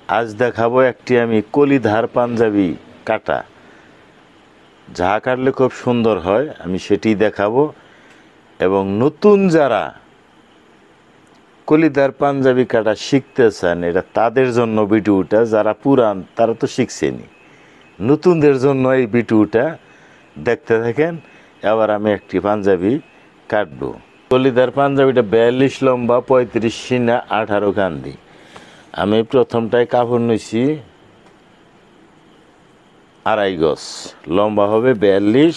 আজ দেখাবো একটি আমি কলিধার পাঞ্জাবি কাটা, যা কাটলে খুব সুন্দর হয়, আমি সেটি দেখাবো। এবং নতুন যারা কলিধার পাঞ্জাবি কাটা শিখতে চান, এটা তাদের জন্য ভিডিওটা। যারা পুরান তারা তো শিখছেনি, নতুনদের জন্য এই ভিডিওটা দেখতে থাকেন। এবার আমি একটি পাঞ্জাবি কাটবো। কলিধার পাঞ্জাবিটা 42 লম্বা, 35 সিনা, 18 কান্দি। আমি প্রথমটায় কাপড় নিছি 2.5 গজ, লম্বা হবে 42।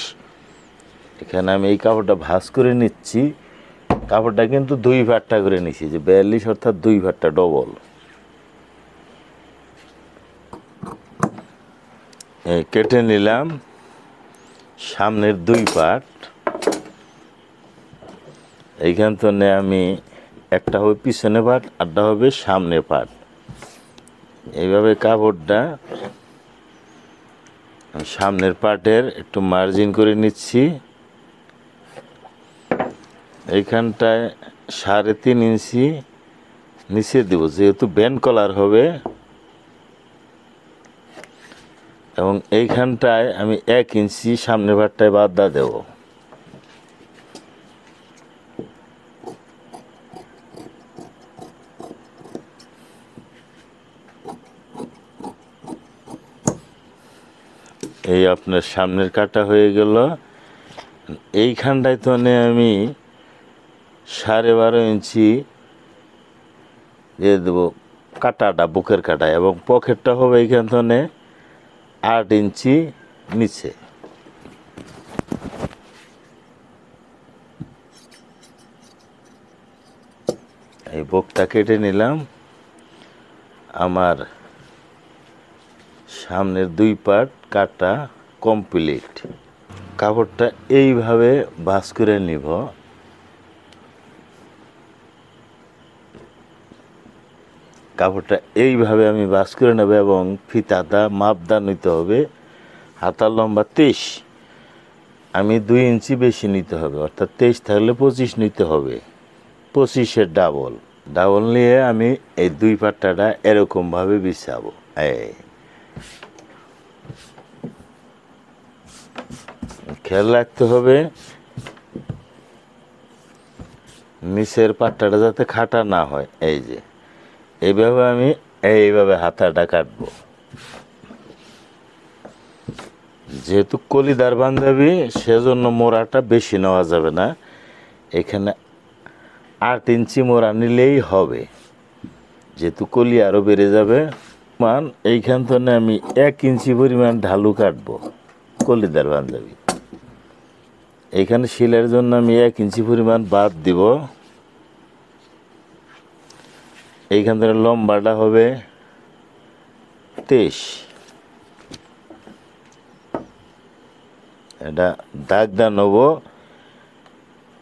এখানে আমি এই কাপড়টা ভাঁজ করে নিচ্ছি। কাপড়টা কিন্তু 2 ভাট্টা করে নিছি, যে 42 অর্থাৎ 2 ভাট্টা ডবল। কেটে নিলাম সামনের 2 পাট। এইখান থেকে আমি একটা হবে পিছনে পাট, আরটা হবে সামনে পাট। এইভাবে কাপড়টা সামনের পাটের একটু মার্জিন করে নিচ্ছি। এইখানটায় 3.5 ইঞ্চি নিচে দেব, যেহেতু ব্যান্ড কলার হবে। এবং এইখানটায় আমি 1 ইঞ্চি সামনের পাটটায় বাদা দেব। এই আপনার সামনের কাটা হয়ে গেল। এইখানটায় তো আমি 12.5 ইঞ্চি দিয়ে দেবো কাটাটা, বুকের কাটা। এবং পকেটটা হবে এইখান থেকে 8 ইঞ্চি নিচে। এই বুকটা কেটে নিলাম। আমার সামনের 2 পার্ট কাটা কমপ্লিট। কাপড়টা এইভাবে ভাঁজ করে নিব। কাপড়টা এইভাবে আমি ভাঁজ করে নেব এবং ফিতাটা মাপদা নিতে হবে। হাতার লম্বা 23, আমি 2 ইঞ্চি বেশি নিতে হবে, অর্থাৎ 23 থাকলে 25 নিতে হবে। 25-এর ডাবল নিয়ে আমি এই 2 পাট্টাটা এরকমভাবে বিছাবো। খেয়াল রাখতে হবে নিচের পাট্টাটা যাতে খাটা না হয়। এই যে এইভাবে আমি এইভাবে হাতাটা কাটবো। যেহেতু কলিদার পাঞ্জাবি, সেজন্য মোড়াটা বেশি নেওয়া যাবে না। এখানে 8 ইঞ্চি মোড়া নিলেই হবে, যেহেতু কলি আরও বেড়ে যাবে। এইখান থেকে আমি 1 ইঞ্চি পরিমাণ ঢালু কাটবো কলিদার পাঞ্জাবি। এইখানে শিলের জন্য আমি 1 ইঞ্চি পরিমাণ বাদ দিব। এইখান থেকে লম্বাটা হবে 23। এটা দাগটা নেব,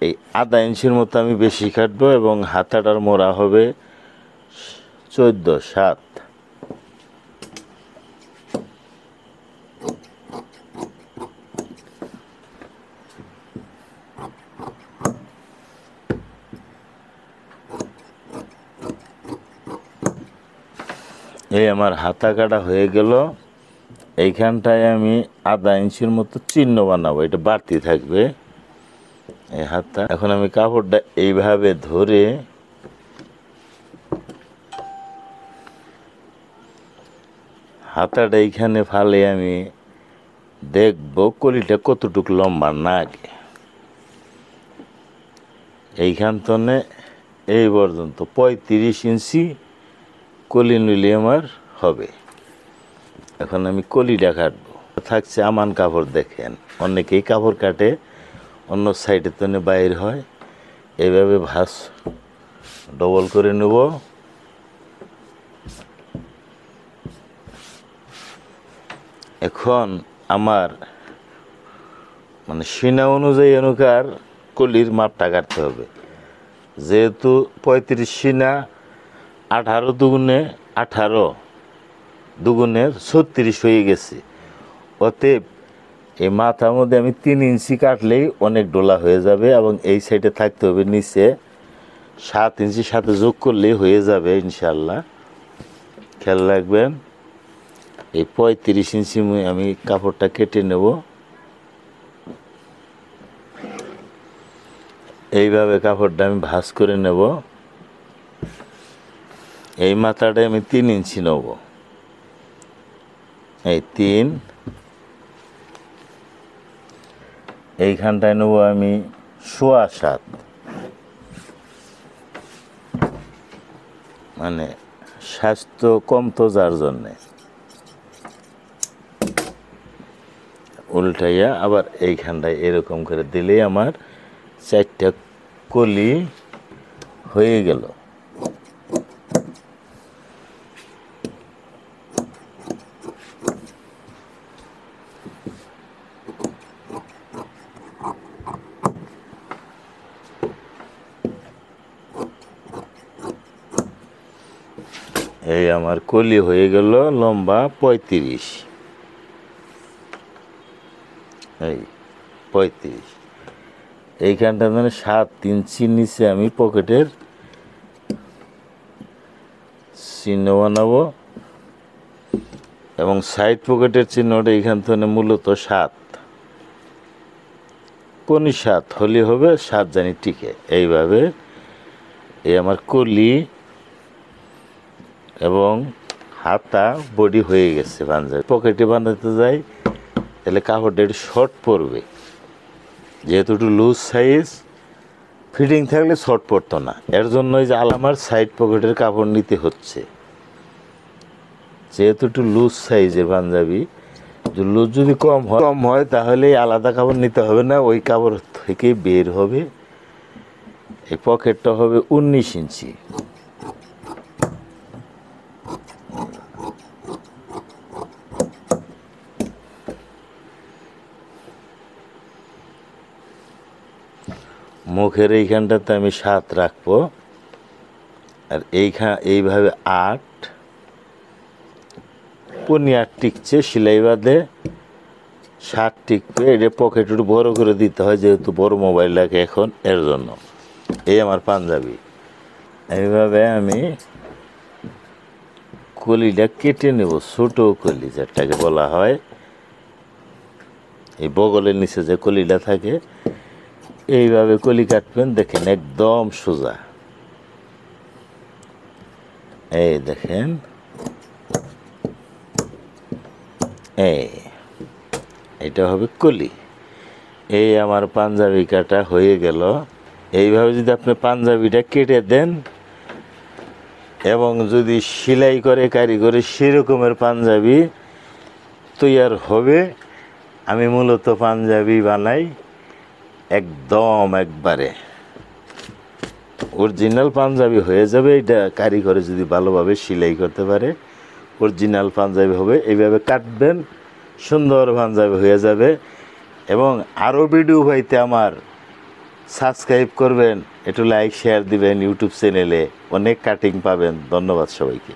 এই 1/2 ইঞ্চির মতো আমি বেশি কাটবো। এবং হাতাটার মোড়া হবে 14/7। এই আমার হাতা কাটা হয়ে গেল। এইখানটায় আমি 1/2 ইঞ্চির মতো চিহ্ন বানাবো, এটা বাড়তি থাকবে এই হাতটা। এখন আমি কাপড়টা এইভাবে ধরে হাতাটা এইখানে ফালে আমি দেখবো কলিটা কতটুকু লম্বা নাগে। এইখান থেকে এই পর্যন্ত 35 ইঞ্চি কলি নিলে আমার হবে। এখন আমি কলিটা কাটবো। থাকছে আমান কাপড়, দেখেন অনেকেই কাপড় কাটে অন্য সাইডের তনে বাইর হয়। এইভাবে ভাঁজ ডবল করে নেব। এখন আমার সিনা অনুযায়ী অনুকার কলির মাপটা কাটতে হবে। যেহেতু 35 সিনা, 18 দুগুণে 18 দুগুণে 36 হয়ে গেছে। অতএব এই মাথার মধ্যে আমি 3 ইঞ্চি কাটলেই অনেক ডোলা হয়ে যাবে। এবং এই সাইডে থাকতে হবে নিচে 7 ইঞ্চি, সাথে যোগ করলেই হয়ে যাবে ইনশাল্লাহ। খেয়াল রাখবেন এই 35 ইঞ্চি আমি কাপড়টা কেটে নেব। এইভাবে কাপড়টা আমি ভাঁজ করে নেব। এই মাথাটা আমি 3 ইঞ্চি নেব, এই 3। এইখানটায় নেব আমি 7.25, মানে স্বাস্থ্য কম তো যার জন্যে। উল্টাইয়া আবার এইখানটায় এরকম করে দিলেই আমার 4টা কলি হয়ে গেল। এই আমার কলি হয়ে গেল লম্বা 35, এই 35। এইখানটা মানে 7 ইঞ্চির নিচে আমি পকেটের চিহ্ন বানাবো এবং সাইড পকেটের চিহ্নটা এইখান থেকে মূলত 7, কোনি 7 হলে হবে, 7 জানি টিকে। এইভাবে এই আমার কলি এবং হাতা বডি হয়ে গেছে পাঞ্জাবি। পকেটে বানাতে যাই তাহলে কাপড়টা একটু শর্ট পড়বে, যেহেতু একটু লুজ সাইজ, ফিটিং থাকলে শর্ট পড়তো না। এর জন্যই যে আমার সাইড পকেটের কাপড় নিতে হচ্ছে, যেহেতু একটু লুজ সাইজের পাঞ্জাবি। লুজ যদি কম হয় তাহলে আলাদা কাপড় নিতে হবে না, ওই কাপড় থেকে বের হবে। এই পকেটটা হবে 19 ইঞ্চি। মুখের এইখানটাতে আমি 7 রাখবো, আর এইভাবে 8, পনি 8 টিকছে, সেলাই বাদে 7 টিকবে। এটা পকেট একটু বড় করে দিতে হয়, যেহেতু বড় মোবাইল লাগে এখন, এর জন্য। এই আমার পাঞ্জাবি। এইভাবে আমি কলিটা কেটে নেব, ছোটো কলি যেটাকে বলা হয়। এই বগলের নিচে যে কলিটা থাকে, এইভাবে কলি কাটবেন। দেখেন একদম সোজা, এই দেখেন, এটা হবে কলি। এই আমার পাঞ্জাবি কাটা হয়ে গেল। এইভাবে যদি আপনি পাঞ্জাবিটা কেটে দেন এবং যদি সেলাই করে কারিগরি সেরকমের পাঞ্জাবি তৈয়ার হবে। আমি মূলত পাঞ্জাবি বানাই একদম একবারে অরিজিনাল পাঞ্জাবি হয়ে যাবে। এটা কারিগরে যদি ভালোভাবে সেলাই করতে পারে অরিজিনাল পাঞ্জাবি হবে। এইভাবে কাটবেন, সুন্দর পাঞ্জাবি হয়ে যাবে। এবং আরও ভিডিও পাইতে আমার সাবস্ক্রাইব করবেন, একটু লাইক শেয়ার দিবেন। ইউটিউব চ্যানেলে অনেক কাটিং পাবেন। ধন্যবাদ সবাইকে।